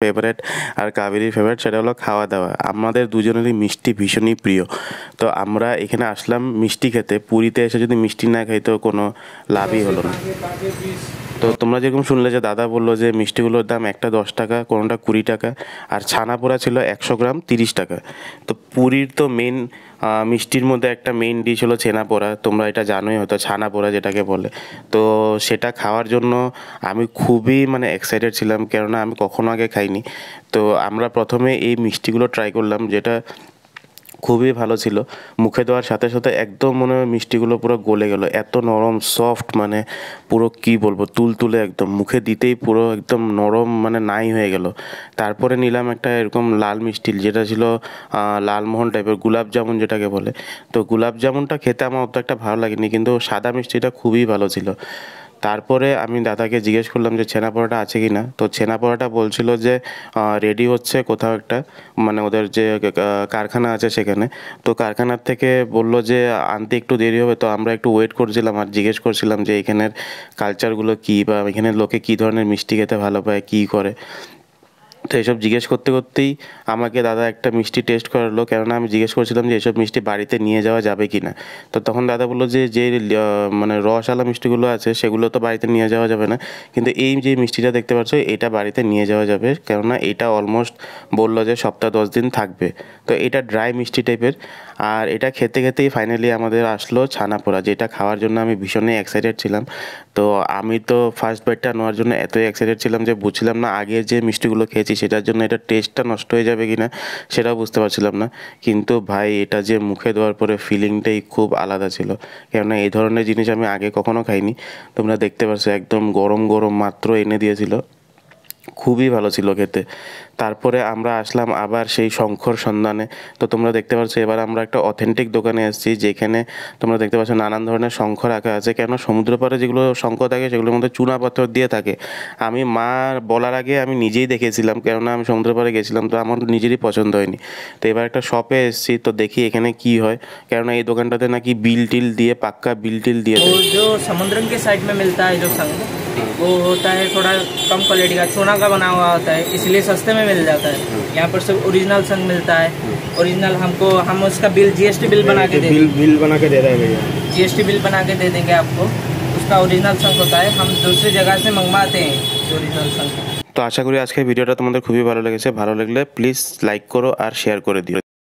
Favourite আর কাবেরীর favourite, সেটা হলো খাওয়া দাওয়া। আমাদের দুজনেরই মিষ্টি ভীষণই প্রিয়। তো আমরা এখানে আসলাম মিষ্টি খেতে। পুরীতে এসে যদি মিষ্টি না খাই তো কোনো লাভই হলো না। তো তোমরা যেরকম শুনলে যে দাদা বললো যে মিষ্টিগুলোর দাম একটা 10 টাকা, কোনোটা 20 টাকা, আর ছানা পোড়া ছিল 100 গ্রাম 30 টাকা। তো পুরীর তো মেন মিষ্টির মধ্যে একটা মেন ডিশ হলো ছানা পোড়া। তোমরা এটা জানোই হয়তো, ছানা পোড়া যেটাকে বলে। তো সেটা খাওয়ার জন্য আমি খুবই মানে এক্সাইটেড ছিলাম, কেননা আমি কখনো আগে খাইনি। তো আমরা প্রথমে এই মিষ্টিগুলো ট্রাই করলাম, যেটা খুবই ভালো ছিল। মুখে দেওয়ার সাথে সাথে একদম মনে হয় মিষ্টিগুলো পুরো গলে গেল, এত নরম সফট, মানে পুরো কি বলবো, তুলতুলে একদম, মুখে দিতেই পুরো একদম নরম, মানে নাই হয়ে গেল। তারপরে নিলাম একটা এরকম লাল মিষ্টি, যেটা ছিল লালমোহন টাইপের, গুলাব জামুন যেটাকে বলে। তো গুলাব জামুনটা খেতে আমার অত একটা ভালো লাগেনি, কিন্তু সাদা মিষ্টিটা খুবই ভালো ছিল। তারপরে আমি দাদাকে জিজ্ঞেস করলাম যে ছেনা পোড়াটা আছে কি না। তো ছেনা পোড়াটা বলছিল যে রেডি হচ্ছে কোথাও একটা, মানে ওদের যে কারখানা আছে সেখানে। তো কারখানার থেকে বলল যে আনতে একটু দেরি হবে। তো আমরা একটু ওয়েট করছিলাম আর জিজ্ঞেস করছিলাম যে এখানের কালচারগুলো কী, বা এখানের লোকে কী ধরনের মিষ্টি খেতে ভালো পায়, কী করে। তো এসব জিজ্ঞেস করতে করতেই আমাকে দাদা একটা মিষ্টি টেস্ট করালো, কেননা আমি জিজ্ঞেস করছিলাম যে এসব মিষ্টি বাড়িতে নিয়ে যাওয়া যাবে কি না। তো তখন দাদা বললো যে যে মানে রসওয়ালা মিষ্টিগুলো আছে সেগুলো তো বাড়িতে নিয়ে যাওয়া যাবে না, কিন্তু এই যে মিষ্টিটা দেখতে পাচ্ছ এটা বাড়িতে নিয়ে যাওয়া যাবে, কেননা এটা অলমোস্ট বললো যে সপ্তাহ 10 দিন থাকবে। তো এটা ড্রাই মিষ্টি টাইপের। আর এটা খেতে খেতেই ফাইনালি আমাদের আসলো ছানা পোড়া, যেটা খাওয়ার জন্য আমি ভীষণই এক্সাইটেড ছিলাম। তো আমি তো ফার্স্ট বাইটটা নেওয়ার জন্য এতই এক্সাইটেড ছিলাম যে বুঝছিলাম না আগে যে মিষ্টিগুলো খেয়েছি সেটার জন্য এটা টেস্টটা নষ্ট হয়ে যাবে কি না, সেটাও বুঝতে পারছিলাম না। কিন্তু ভাই, এটা যে মুখে দেওয়ার পরে ফিলিংটাই খুব আলাদা ছিল, কেননা এই ধরনের জিনিস আমি আগে কখনো খাইনি। তোমরা দেখতে পাচ্ছ একদম গরম গরম মাত্র এনে দিয়েছিল, খুবই ভালো ছিল খেতে। তারপরে আমরা আসলাম আবার সেই শঙ্খর সন্ধানে। তো তোমরা দেখতে পাচ্ছ এবার আমরা একটা অথেন্টিক দোকানে এসেছি, যেখানে তোমরা দেখতে পাচ্ছ নানান ধরনের শঙ্খ রাখা আছে। কেন সমুদ্র পাড়ে যেগুলো শঙ্খ থাকে সেগুলোর মধ্যে চুনা পাথর দিয়ে থাকে। আমি মা বলার আগে আমি নিজেই দেখেছিলাম, কেননা আমি সমুদ্র পাড়ে গেছিলাম, তো আমার নিজেরই পছন্দ হয়নি। তো এবার একটা শপে এসেছি, তো দেখি এখানে কি হয়, কেননা এই দোকানটাতে নাকি বিল টিল দিয়ে, পাক্কা বিল টিল দিয়ে দেয়। जो समुद्र के साइड में मिलता है जो संग, वो होता है थोड़ा कम क्वालिटी का, सोना का बना हुआ होता है, इसलिए सस्ते में मिल जाता है। यहाँ पर सब ओरिजिनल संग मिलता है। ओरिजिनल हम उसका बिल जीएसटी बिल बना के दे देंगे। बिल बना के दे रहे हैं भैया, जीएसटी बिल बना के दे देंगे आपको। उसका ओरिजिनल संग होता है, हम दूसरी जगह से मंगवाते हैं ओरिजिनल संग। তো আশা করি আজকের ভিডিওটা তোমাদের খুবই ভালো লেগেছে। ভালো লাগলে প্লিজ লাইক করো আর শেয়ার করে দিও।